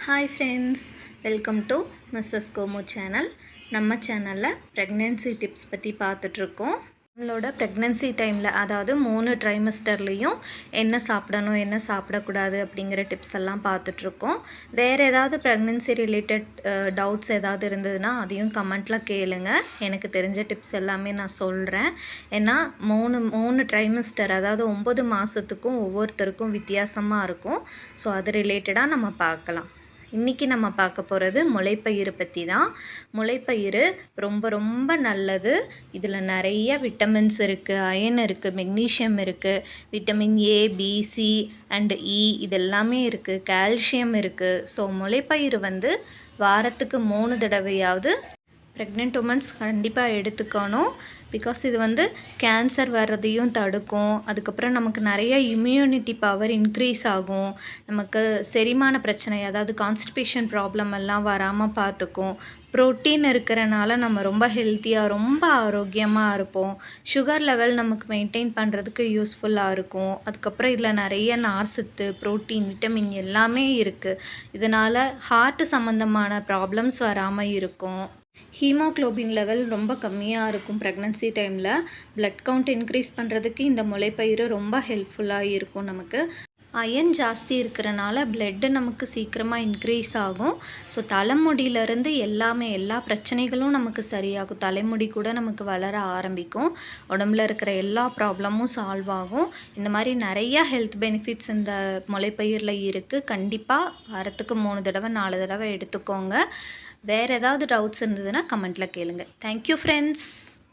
Hi friends, welcome to Mrs. Komu channel. நம்ம சேனலில் pregnancy tips பற்றி பார்த்துட்ருக்கோம். நம்மளோட ப்ரெக்னென்சி டைமில் அதாவது 3 ட்ரைமஸ்டர்லேயும் என்ன சாப்பிடணும் என்ன சாப்பிடக்கூடாது அப்படிங்கிற டிப்ஸ் எல்லாம் பார்த்துட்ருக்கோம். வேறு ஏதாவது ப்ரெக்னென்சி ரிலேட்டட் டவுட்ஸ் ஏதாவது இருந்ததுன்னா அதையும் கமெண்ட்டில் கேளுங்க. எனக்கு தெரிஞ்ச டிப்ஸ் எல்லாமே நான் சொல்கிறேன். ஏன்னா மூணு ட்ரைமஸ்டர் அதாவது 9 மாதத்துக்கும் ஒவ்வொருத்தருக்கும் வித்தியாசமாக இருக்கும். ஸோ அது ரிலேட்டடாக நம்ம பார்க்கலாம். இன்றைக்கி நம்ம பார்க்க போகிறது முளைப்பயிறு பற்றி தான். முளைப்பயிறு ரொம்ப ரொம்ப நல்லது. இதில் நிறைய விட்டமின்ஸ் இருக்குது, அயன் இருக்குது, மெக்னீஷியம் இருக்குது, vitamin A, B, C and E இதெல்லாமே இருக்குது, கால்சியம் இருக்குது. ஸோ முளைப்பயிறு வாரத்துக்கு 3 தடவையாவது ப்ரெக்னென்ட் உமன்ஸ் கண்டிப்பாக எடுத்துக்கணும். பிகாஸ் இது கேன்சர் வர்றதையும் தடுக்கும். அதுக்கப்புறம் நமக்கு நிறைய இம்யூனிட்டி பவர் இன்க்ரீஸ் ஆகும். நமக்கு செரிமான பிரச்சனை அதாவது கான்ஸ்டிபேஷன் ப்ராப்ளம் எல்லாம் வராமல் பார்த்துக்கும். ப்ரோட்டீன் இருக்கிறனால நம்ம ரொம்ப ஹெல்த்தியாக ரொம்ப ஆரோக்கியமாக இருப்போம். சுகர் லெவல் நமக்கு மெயின்டைன் பண்ணுறதுக்கு யூஸ்ஃபுல்லாக இருக்கும். அதுக்கப்புறம் இதில் நிறைய நார்சத்து, ப்ரோட்டீன், விட்டமின் எல்லாமே இருக்குது. இதனால் ஹார்ட் சம்மந்தமான ப்ராப்ளம்ஸ் வராமல் இருக்கும். ஹீமோக்ளோபின் லெவல் ரொம்ப கம்மியாக இருக்கும். ப்ரெக்னன்சி டைமில் ப்ளட் கவுண்ட் இன்க்ரீஸ் பண்ணுறதுக்கு இந்த முளைப்பயிறு ரொம்ப ஹெல்ப்ஃபுல்லாக இருக்கும். நமக்கு அயன் ஜாஸ்தி இருக்கிறனால பிளட்டு நமக்கு சீக்கிரமாக இன்க்ரீஸ் ஆகும். ஸோ தலைமுடியிலேருந்து எல்லா பிரச்சனைகளும் நமக்கு சரியாகும். தலைமுடி கூட நமக்கு வளர ஆரம்பிக்கும். உடம்புல இருக்கிற எல்லா ப்ராப்ளமும் சால்வ் ஆகும். இந்த மாதிரி நிறையா ஹெல்த் பெனிஃபிட்ஸ் இந்த முளைப்பயிரில் இருக்குது. கண்டிப்பாக வாரத்துக்கு 3 தடவை 4 தடவை எடுத்துக்கோங்க. வேறு ஏதாவது டவுட்ஸ் இருந்ததுன்னா கமெண்ட்டில் கேளுங்க. Thank you friends.